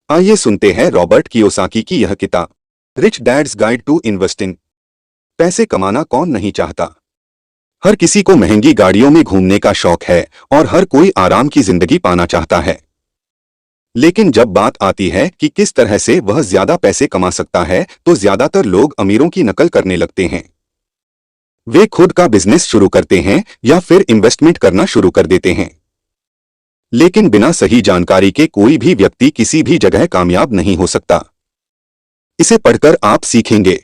आइए सुनते हैं रॉबर्ट कियोसाकी की यह किताब, rich dad's guide to investing. पैसे कमाना कौन नहीं चाहता। हर किसी को महंगी गाड़ियों में घूमने का शौक है और हर कोई आराम की जिंदगी पाना चाहता है। लेकिन जब बात आती है कि किस तरह से वह ज्यादा पैसे कमा सकता है, तो ज्यादातर लोग अमीरों की नकल करने लगते हैं। वे खुद का बिजनेस शुरू करते हैं या फिर इन्वेस्टमेंट करना शुरू कर देते हैं। लेकिन बिना सही जानकारी के कोई भी व्यक्ति किसी भी जगह कामयाब नहीं हो सकता। इसे पढ़कर आप सीखेंगे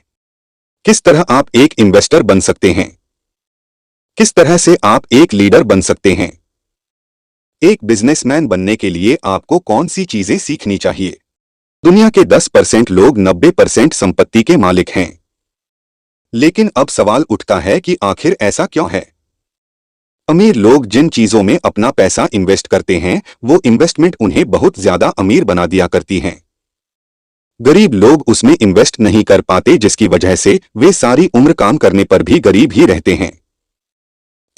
किस तरह आप एक इन्वेस्टर बन सकते हैं, किस तरह से आप एक लीडर बन सकते हैं। एक बिजनेसमैन बनने के लिए आपको कौन सी चीजें सीखनी चाहिए। दुनिया के 10% लोग 90% संपत्ति के मालिक हैं। लेकिन अब सवाल उठता है कि आखिर ऐसा क्यों है। अमीर लोग जिन चीजों में अपना पैसा इन्वेस्ट करते हैं, वो इन्वेस्टमेंट उन्हें बहुत ज्यादा अमीर बना दिया करती हैं। गरीब लोग उसमें इन्वेस्ट नहीं कर पाते, जिसकी वजह से वे सारी उम्र काम करने पर भी गरीब ही रहते हैं।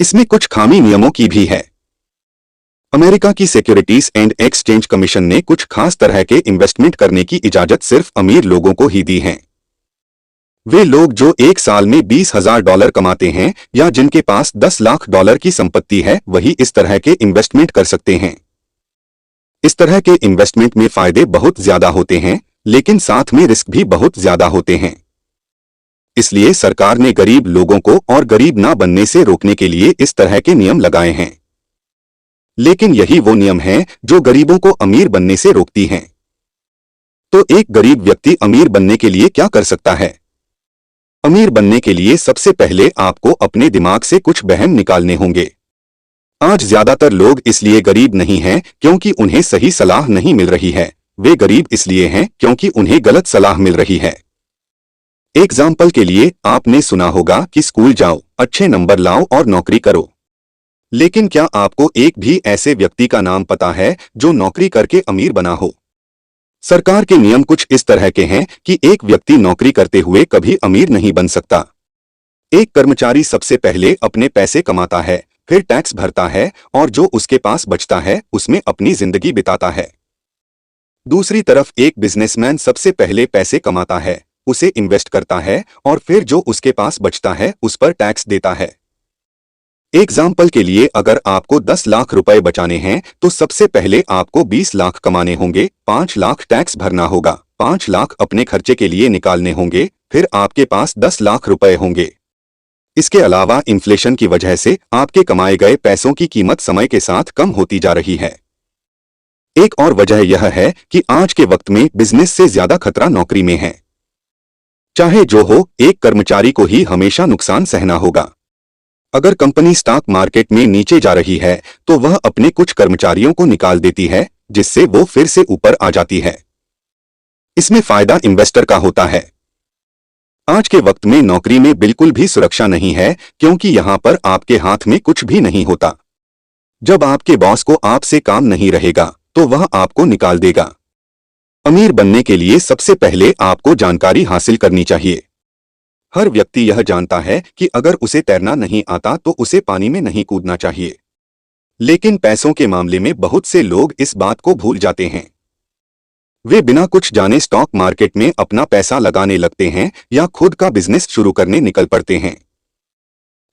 इसमें कुछ खामी नियमों की भी है। अमेरिका की सिक्योरिटीज एंड एक्सचेंज कमीशन ने कुछ खास तरह के इन्वेस्टमेंट करने की इजाजत सिर्फ अमीर लोगों को ही दी है। वे लोग जो एक साल में $20,000 कमाते हैं या जिनके पास $10 लाख की संपत्ति है, वही इस तरह के इन्वेस्टमेंट कर सकते हैं। इस तरह के इन्वेस्टमेंट में फायदे बहुत ज्यादा होते हैं, लेकिन साथ में रिस्क भी बहुत ज्यादा होते हैं। इसलिए सरकार ने गरीब लोगों को और गरीब ना बनने से रोकने के लिए इस तरह के नियम लगाए हैं। लेकिन यही वो नियम हैं जो गरीबों को अमीर बनने से रोकती हैं। तो एक गरीब व्यक्ति अमीर बनने के लिए क्या कर सकता है। अमीर बनने के लिए सबसे पहले आपको अपने दिमाग से कुछ वहम निकालने होंगे। आज ज्यादातर लोग इसलिए गरीब नहीं हैं क्योंकि उन्हें सही सलाह नहीं मिल रही है, वे गरीब इसलिए हैं क्योंकि उन्हें गलत सलाह मिल रही है। एग्जाम्पल के लिए आपने सुना होगा कि स्कूल जाओ, अच्छे नंबर लाओ और नौकरी करो। लेकिन क्या आपको एक भी ऐसे व्यक्ति का नाम पता है जो नौकरी करके अमीर बना हो। सरकार के नियम कुछ इस तरह के हैं कि एक व्यक्ति नौकरी करते हुए कभी अमीर नहीं बन सकता। एक कर्मचारी सबसे पहले अपने पैसे कमाता है, फिर टैक्स भरता है और जो उसके पास बचता है उसमें अपनी जिंदगी बिताता है। दूसरी तरफ एक बिजनेसमैन सबसे पहले पैसे कमाता है, उसे इन्वेस्ट करता है और फिर जो उसके पास बचता है उस पर टैक्स देता है। एग्जाम्पल के लिए अगर आपको 10 लाख रुपए बचाने हैं तो सबसे पहले आपको 20 लाख कमाने होंगे, 5 लाख टैक्स भरना होगा, 5 लाख अपने खर्चे के लिए निकालने होंगे, फिर आपके पास 10 लाख रुपए होंगे। इसके अलावा इन्फ्लेशन की वजह से आपके कमाए गए पैसों की कीमत समय के साथ कम होती जा रही है। एक और वजह यह है कि आज के वक्त में बिजनेस से ज्यादा खतरा नौकरी में है। चाहे जो हो, एक कर्मचारी को ही हमेशा नुकसान सहना होगा। अगर कंपनी स्टॉक मार्केट में नीचे जा रही है तो वह अपने कुछ कर्मचारियों को निकाल देती है, जिससे वो फिर से ऊपर आ जाती है। इसमें फायदा इन्वेस्टर का होता है। आज के वक्त में नौकरी में बिल्कुल भी सुरक्षा नहीं है, क्योंकि यहां पर आपके हाथ में कुछ भी नहीं होता। जब आपके बॉस को आपसे काम नहीं रहेगा तो वह आपको निकाल देगा। अमीर बनने के लिए सबसे पहले आपको जानकारी हासिल करनी चाहिए। हर व्यक्ति यह जानता है कि अगर उसे तैरना नहीं आता तो उसे पानी में नहीं कूदना चाहिए। लेकिन पैसों के मामले में बहुत से लोग इस बात को भूल जाते हैं। वे बिना कुछ जाने स्टॉक मार्केट में अपना पैसा लगाने लगते हैं या खुद का बिजनेस शुरू करने निकल पड़ते हैं।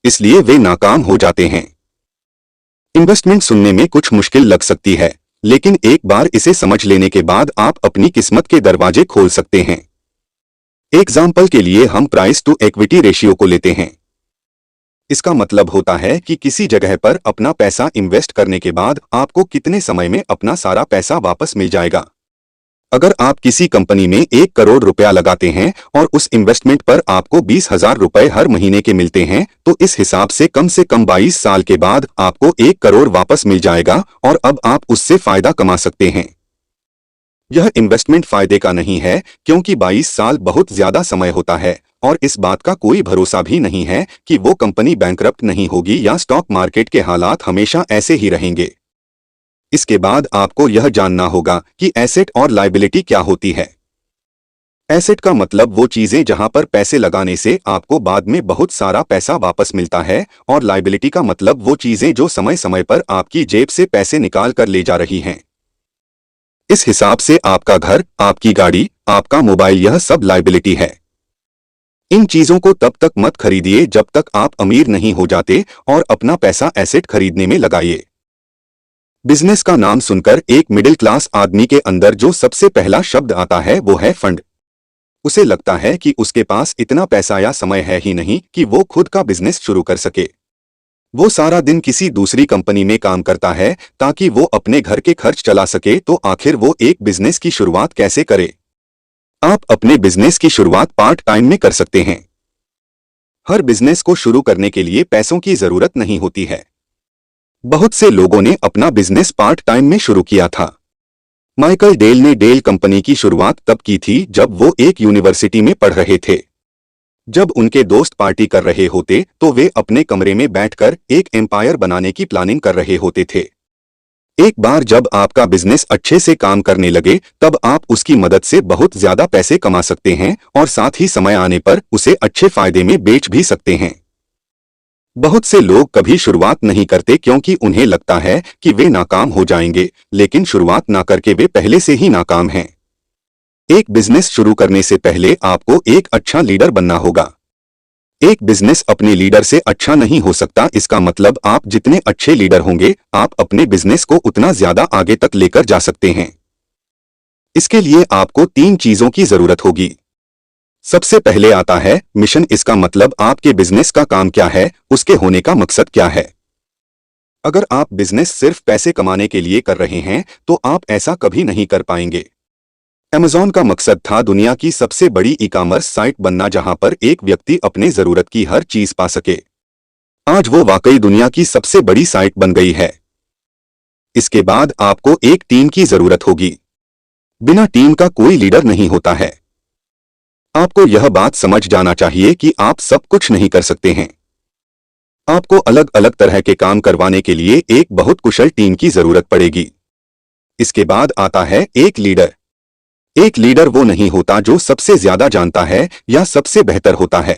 इसलिए वे नाकाम हो जाते हैं। इन्वेस्टमेंट सुनने में कुछ मुश्किल लग सकती है, लेकिन एक बार इसे समझ लेने के बाद आप अपनी किस्मत के दरवाजे खोल सकते हैं। एग्जाम्पल के लिए हम प्राइस टू इक्विटी रेशियो को लेते हैं। इसका मतलब होता है कि किसी जगह पर अपना पैसा इन्वेस्ट करने के बाद आपको कितने समय में अपना सारा पैसा वापस मिल जाएगा। अगर आप किसी कंपनी में 1 करोड़ रुपया लगाते हैं और उस इन्वेस्टमेंट पर आपको 20,000 रुपए हर महीने के मिलते हैं, तो इस हिसाब से कम 22 साल के बाद आपको 1 करोड़ वापस मिल जाएगा और अब आप उससे फायदा कमा सकते हैं। यह इन्वेस्टमेंट फायदे का नहीं है, क्योंकि 22 साल बहुत ज्यादा समय होता है और इस बात का कोई भरोसा भी नहीं है कि वो कंपनी बैंकरप्ट नहीं होगी या स्टॉक मार्केट के हालात हमेशा ऐसे ही रहेंगे। इसके बाद आपको यह जानना होगा कि एसेट और लायबिलिटी क्या होती है। एसेट का मतलब वो चीजें जहां पर पैसे लगाने से आपको बाद में बहुत सारा पैसा वापस मिलता है, और लायबिलिटी का मतलब वो चीजें जो समय समय पर आपकी जेब से पैसे निकाल कर ले जा रही हैं। इस हिसाब से आपका घर, आपकी गाड़ी, आपका मोबाइल, यह सब लायबिलिटी है। इन चीजों को तब तक मत खरीदिए जब तक आप अमीर नहीं हो जाते और अपना पैसा एसेट खरीदने में लगाइए। बिजनेस का नाम सुनकर एक मिडिल क्लास आदमी के अंदर जो सबसे पहला शब्द आता है वो है फंड। उसे लगता है कि उसके पास इतना पैसा या समय है ही नहीं कि वो खुद का बिजनेस शुरू कर सके। वो सारा दिन किसी दूसरी कंपनी में काम करता है ताकि वो अपने घर के खर्च चला सके, तो आखिर वो एक बिजनेस की शुरुआत कैसे करे? आप अपने बिजनेस की शुरुआत पार्ट टाइम में कर सकते हैं। हर बिजनेस को शुरू करने के लिए पैसों की जरूरत नहीं होती है। बहुत से लोगों ने अपना बिजनेस पार्ट टाइम में शुरू किया था। माइकल डेल ने डेल कंपनी की शुरुआत तब की थी जब वो एक यूनिवर्सिटी में पढ़ रहे थे। जब उनके दोस्त पार्टी कर रहे होते तो वे अपने कमरे में बैठकर एक एम्पायर बनाने की प्लानिंग कर रहे होते थे। एक बार जब आपका बिजनेस अच्छे से काम करने लगे तब आप उसकी मदद से बहुत ज्यादा पैसे कमा सकते हैं और साथ ही समय आने पर उसे अच्छे फायदे में बेच भी सकते हैं। बहुत से लोग कभी शुरुआत नहीं करते क्योंकि उन्हें लगता है कि वे नाकाम हो जाएंगे, लेकिन शुरुआत ना करके वे पहले से ही नाकाम हैं। एक बिजनेस शुरू करने से पहले आपको एक अच्छा लीडर बनना होगा। एक बिजनेस अपने लीडर से अच्छा नहीं हो सकता। इसका मतलब आप जितने अच्छे लीडर होंगे आप अपने बिजनेस को उतना ज्यादा आगे तक लेकर जा सकते हैं। इसके लिए आपको 3 चीजों की जरूरत होगी। सबसे पहले आता है मिशन। इसका मतलब आपके बिजनेस का काम क्या है, उसके होने का मकसद क्या है। अगर आप बिजनेस सिर्फ पैसे कमाने के लिए कर रहे हैं तो आप ऐसा कभी नहीं कर पाएंगे। अमेज़न का मकसद था दुनिया की सबसे बड़ी ई-कॉमर्स साइट बनना जहां पर एक व्यक्ति अपने जरूरत की हर चीज पा सके। आज वो वाकई दुनिया की सबसे बड़ी साइट बन गई है। इसके बाद आपको एक टीम की जरूरत होगी। बिना टीम का कोई लीडर नहीं होता है। आपको यह बात समझ जाना चाहिए कि आप सब कुछ नहीं कर सकते हैं। आपको अलग अलग तरह के काम करवाने के लिए एक बहुत कुशल टीम की जरूरत पड़ेगी। इसके बाद आता है एक लीडर। एक लीडर वो नहीं होता जो सबसे ज्यादा जानता है या सबसे बेहतर होता है।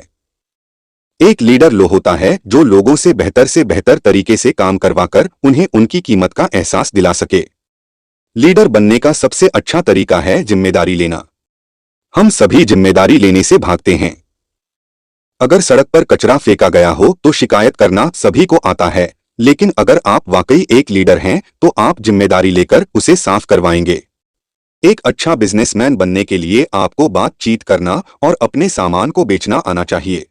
एक लीडर वो होता है जो लोगों से बेहतर तरीके से काम करवाकर उन्हें उनकी कीमत का एहसास दिला सके। लीडर बनने का सबसे अच्छा तरीका है जिम्मेदारी लेना। हम सभी जिम्मेदारी लेने से भागते हैं। अगर सड़क पर कचरा फेंका गया हो तो शिकायत करना सभी को आता है, लेकिन अगर आप वाकई एक लीडर हैं तो आप जिम्मेदारी लेकर उसे साफ करवाएंगे। एक अच्छा बिजनेसमैन बनने के लिए आपको बातचीत करना और अपने सामान को बेचना आना चाहिए।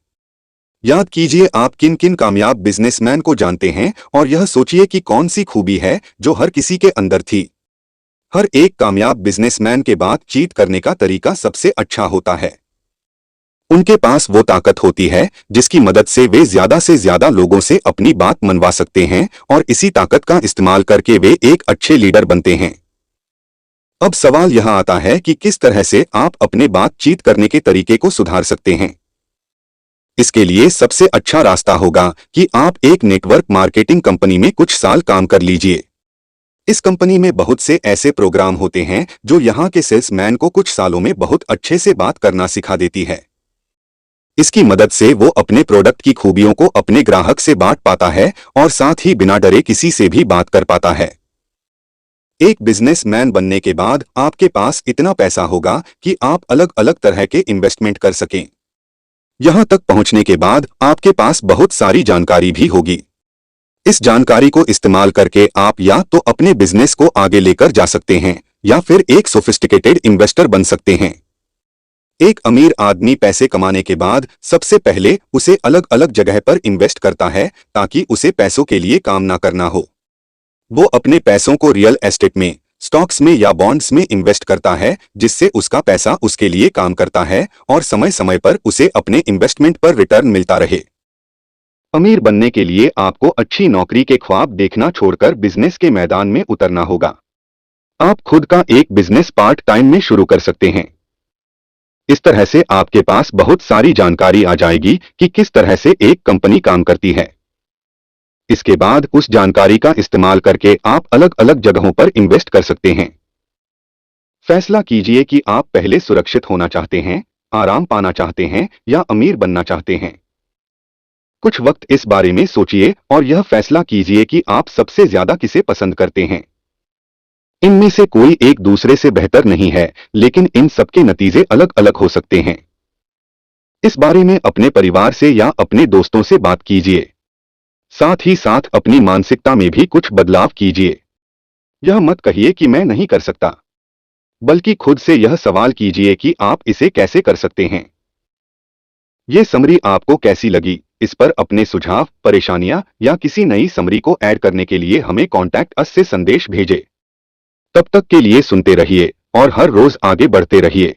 याद कीजिए आप किन किन कामयाब बिजनेसमैन को जानते हैं और यह सोचिए कि कौन सी खूबी है जो हर किसी के अंदर थी। हर एक कामयाब बिजनेसमैन के बातचीत करने का तरीका सबसे अच्छा होता है। उनके पास वो ताकत होती है जिसकी मदद से वे ज्यादा से ज्यादा लोगों से अपनी बात मनवा सकते हैं और इसी ताकत का इस्तेमाल करके वे एक अच्छे लीडर बनते हैं। अब सवाल यह आता है कि किस तरह से आप अपने बातचीत करने के तरीके को सुधार सकते हैं। इसके लिए सबसे अच्छा रास्ता होगा कि आप एक नेटवर्क मार्केटिंग कंपनी में कुछ साल काम कर लीजिए। इस कंपनी में बहुत से ऐसे प्रोग्राम होते हैं जो यहाँ के सेल्समैन को कुछ सालों में बहुत अच्छे से बात करना सिखा देती है। इसकी मदद से वो अपने प्रोडक्ट की खूबियों को अपने ग्राहक से बांट पाता है और साथ ही बिना डरे किसी से भी बात कर पाता है। एक बिजनेसमैन बनने के बाद आपके पास इतना पैसा होगा कि आप अलग अलग तरह के इन्वेस्टमेंट कर सकें। यहां तक पहुंचने के बाद आपके पास बहुत सारी जानकारी भी होगी। इस जानकारी को इस्तेमाल करके आप या तो अपने बिजनेस को आगे लेकर जा सकते हैं या फिर एक सोफिस्टिकेटेड इन्वेस्टर बन सकते हैं। एक अमीर आदमी पैसे कमाने के बाद सबसे पहले उसे अलग अलग जगह पर इन्वेस्ट करता है ताकि उसे पैसों के लिए काम ना करना हो। वो अपने पैसों को रियल एस्टेट में, स्टॉक्स में या बॉन्ड्स में इन्वेस्ट करता है जिससे उसका पैसा उसके लिए काम करता है और समय समय पर उसे अपने इन्वेस्टमेंट पर रिटर्न मिलता रहे। अमीर बनने के लिए आपको अच्छी नौकरी के ख्वाब देखना छोड़कर बिजनेस के मैदान में उतरना होगा। आप खुद का एक बिजनेस पार्ट टाइम में शुरू कर सकते हैं। इस तरह से आपके पास बहुत सारी जानकारी आ जाएगी कि किस तरह से एक कंपनी काम करती है। इसके बाद उस जानकारी का इस्तेमाल करके आप अलग अलग जगहों पर इन्वेस्ट कर सकते हैं। फैसला कीजिए कि आप पहले सुरक्षित होना चाहते हैं, आराम पाना चाहते हैं या अमीर बनना चाहते हैं। कुछ वक्त इस बारे में सोचिए और यह फैसला कीजिए कि आप सबसे ज्यादा किसे पसंद करते हैं। इनमें से कोई एक दूसरे से बेहतर नहीं है, लेकिन इन सबके नतीजे अलग अलग हो सकते हैं। इस बारे में अपने परिवार से या अपने दोस्तों से बात कीजिए। साथ ही साथ अपनी मानसिकता में भी कुछ बदलाव कीजिए। यह मत कहिए कि मैं नहीं कर सकता, बल्कि खुद से यह सवाल कीजिए कि आप इसे कैसे कर सकते हैं। ये समरी आपको कैसी लगी? इस पर अपने सुझाव, परेशानियां या किसी नई समरी को ऐड करने के लिए हमें कॉन्टैक्ट अस से संदेश भेजें। तब तक के लिए सुनते रहिए और हर रोज आगे बढ़ते रहिए।